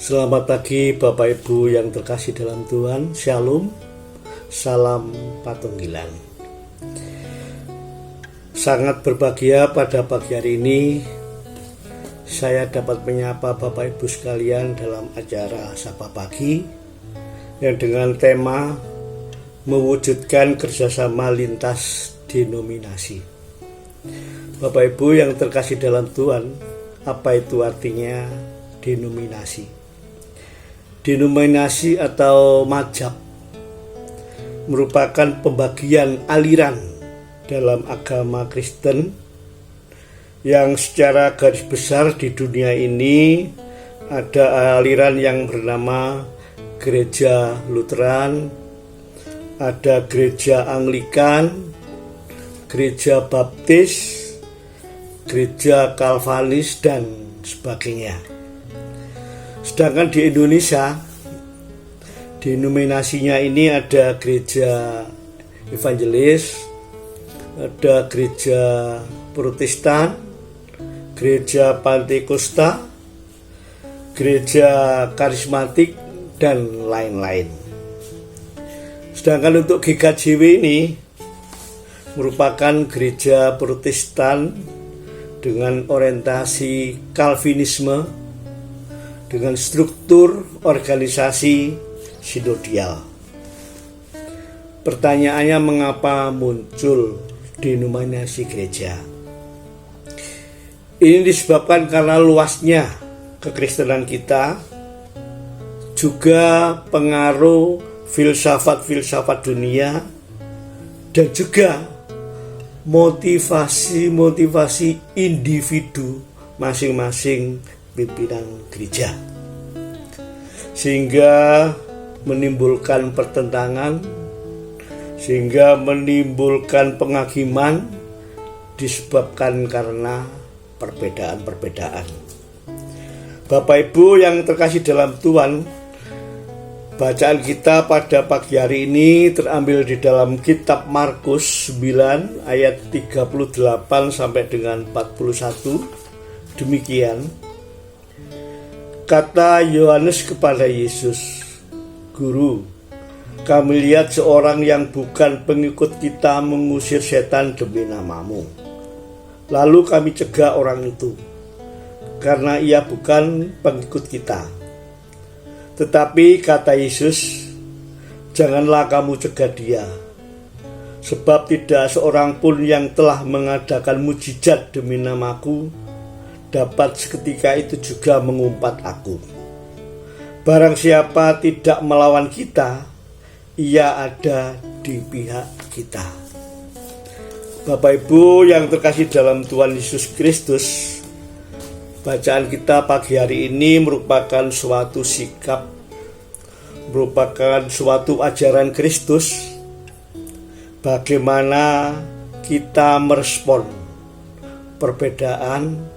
Selamat pagi Bapak Ibu yang terkasih dalam Tuhan. Shalom, salam patunggilan. Sangat berbahagia pada pagi hari ini saya dapat menyapa Bapak Ibu sekalian dalam acara Sapa Pagi yang dengan tema mewujudkan kerjasama lintas denominasi. Bapak Ibu yang terkasih dalam Tuhan, apa itu artinya denominasi? Denominasi atau mazhab merupakan pembagian aliran dalam agama Kristen yang secara garis besar di dunia ini ada aliran yang bernama Gereja Lutheran, ada Gereja Anglikan, Gereja Baptis, Gereja Kalvanis, dan sebagainya. Sedangkan di Indonesia, denominasinya ini ada Gereja Evangelis, ada Gereja Protestan, Gereja Pantekosta, Gereja Karismatik, dan lain-lain. Sedangkan untuk GKJW ini merupakan gereja Protestan dengan orientasi Calvinisme, dengan struktur organisasi sinodial. Pertanyaannya, mengapa muncul denominasi gereja? Ini disebabkan karena luasnya kekristenan kita, juga pengaruh filsafat-filsafat dunia, dan juga motivasi individu masing-masing pimpinan gereja, sehingga menimbulkan pertentangan, sehingga menimbulkan penghakiman disebabkan karena perbedaan-perbedaan. Bapak Ibu yang terkasih dalam Tuhan, bacaan kita pada pagi hari ini terambil di dalam kitab Markus 9 ayat 38 sampai dengan 41. Demikian kata Yohanes kepada Yesus, "Guru, kami lihat seorang yang bukan pengikut kita mengusir setan demi namamu. Lalu kami cegah orang itu, karena ia bukan pengikut kita." Tetapi kata Yesus, "Janganlah kamu cegah dia, sebab tidak seorang pun yang telah mengadakan mujizat demi namaku dapat seketika itu juga mengumpat aku. Barang siapa tidak melawan kita, ia ada di pihak kita." Bapak Ibu yang terkasih dalam Tuhan Yesus Kristus, bacaan kita pagi hari ini merupakan suatu sikap, merupakan suatu ajaran Kristus, bagaimana kita merespon perbedaan,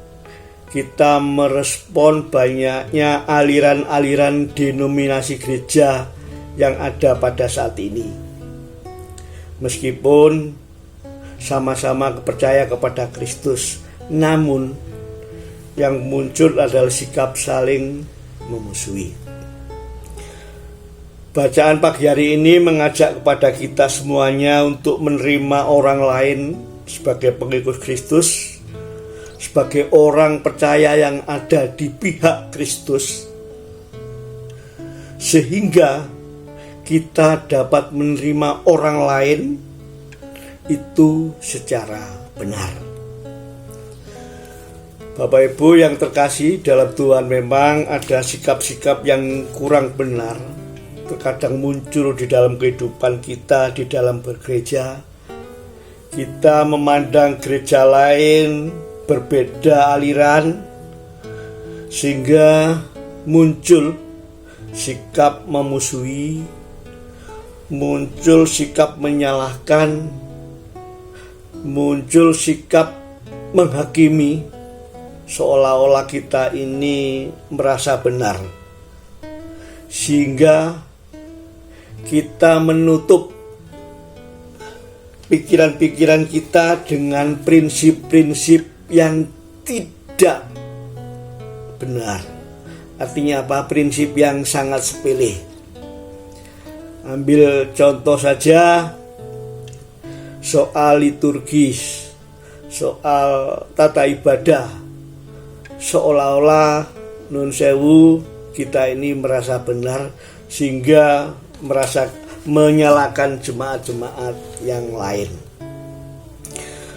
kita merespon banyaknya aliran-aliran denominasi gereja yang ada pada saat ini. Meskipun sama-sama percaya kepada Kristus, namun yang muncul adalah sikap saling memusuhi. Bacaan pagi hari ini mengajak kepada kita semuanya untuk menerima orang lain sebagai pengikut Kristus, sebagai orang percaya yang ada di pihak Kristus, sehingga kita dapat menerima orang lain itu secara benar. Bapak Ibu yang terkasih dalam Tuhan, memang ada sikap-sikap yang kurang benar terkadang muncul di dalam kehidupan kita di dalam bergereja. Kita memandang gereja lain berbeda aliran, sehingga muncul sikap memusuhi, muncul sikap menyalahkan, muncul sikap menghakimi, seolah-olah kita ini merasa benar, sehingga kita menutup pikiran-pikiran kita dengan prinsip-prinsip yang tidak benar Artinya apa? Prinsip yang sangat sepele. Ambil contoh saja soal liturgis, soal tata ibadah. Seolah-olah nun sewu kita ini merasa benar sehingga merasa menyalahkan jemaat-jemaat yang lain.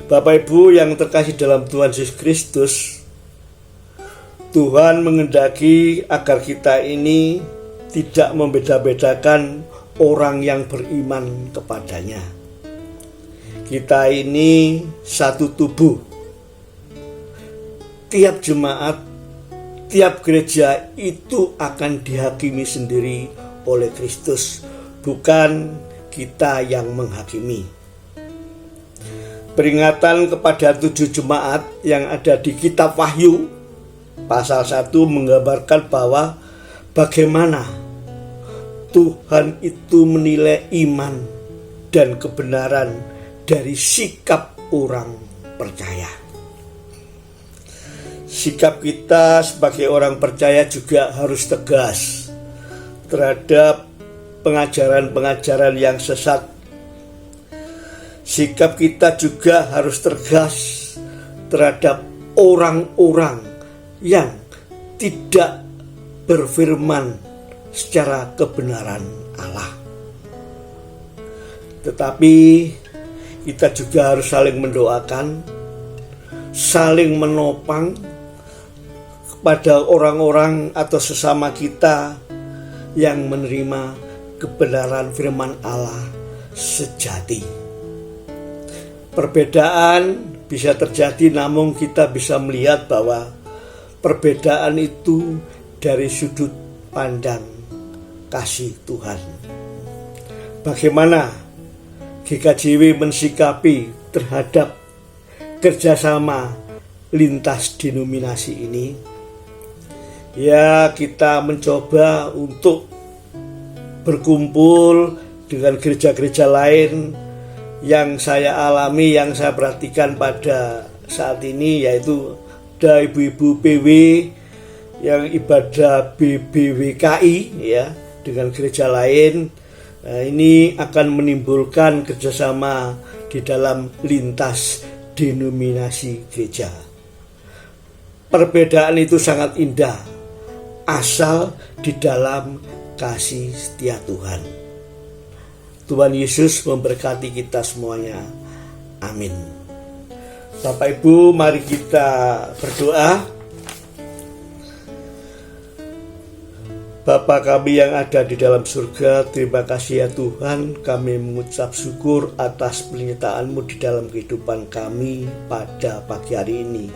Bapak Ibu yang terkasih dalam Tuhan Yesus Kristus, Tuhan menghendaki agar kita ini tidak membeda-bedakan orang yang beriman kepadanya. Kita ini satu tubuh. Tiap jemaat, tiap gereja itu akan dihakimi sendiri oleh Kristus, bukan kita yang menghakimi. Peringatan kepada 7 jemaat yang ada di kitab Wahyu pasal 1 menggambarkan bahwa bagaimana Tuhan itu menilai iman dan kebenaran dari sikap orang percaya. Sikap kita sebagai orang percaya juga harus tegas terhadap pengajaran-pengajaran yang sesat. Sikap kita juga harus tegas terhadap orang-orang yang tidak berfirman secara kebenaran Allah. Tetapi kita juga harus saling mendoakan, saling menopang kepada orang-orang atau sesama kita yang menerima kebenaran firman Allah sejati. Perbedaan bisa terjadi, namun kita bisa melihat bahwa perbedaan itu dari sudut pandang kasih Tuhan. Bagaimana GKJW mensikapi terhadap kerjasama lintas denominasi ini? Ya, kita mencoba untuk berkumpul dengan gereja-gereja lain. Yang saya alami, yang saya perhatikan pada saat ini, yaitu ada ibu-ibu PW yang ibadah BBWKI ya dengan gereja lain. Nah, ini akan menimbulkan kerjasama di dalam lintas denominasi gereja. Perbedaan itu sangat indah asal di dalam kasih setia Tuhan. Tuhan Yesus memberkati kita semuanya. Amin. Bapak Ibu, mari kita berdoa. Bapa kami yang ada di dalam surga, terima kasih ya Tuhan, kami mengucap syukur atas penyertaan-Mu di dalam kehidupan kami pada pagi hari ini.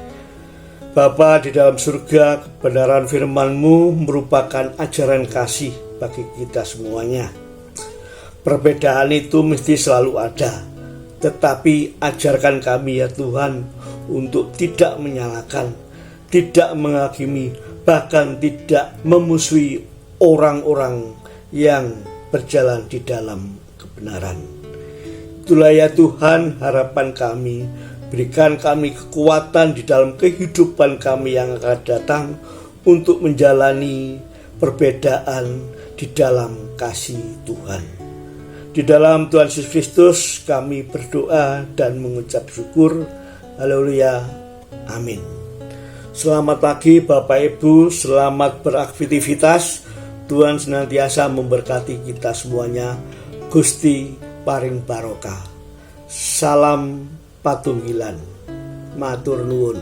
Bapa di dalam surga, kebenaran firman-Mu merupakan ajaran kasih bagi kita semuanya. Perbedaan itu mesti selalu ada, tetapi ajarkan kami ya Tuhan untuk tidak menyalahkan, tidak menghakimi, bahkan tidak memusuhi orang-orang yang berjalan di dalam kebenaran. Itulah ya Tuhan harapan kami, berikan kami kekuatan di dalam kehidupan kami yang akan datang untuk menjalani perbedaan di dalam kasih Tuhan. Di dalam Tuhan Yesus Kristus kami berdoa dan mengucap syukur. Haleluya. Amin. Selamat pagi Bapak Ibu, selamat beraktivitas. Tuhan senantiasa memberkati kita semuanya. Gusti paring barokah. Salam patunggilan. Matur nuwun.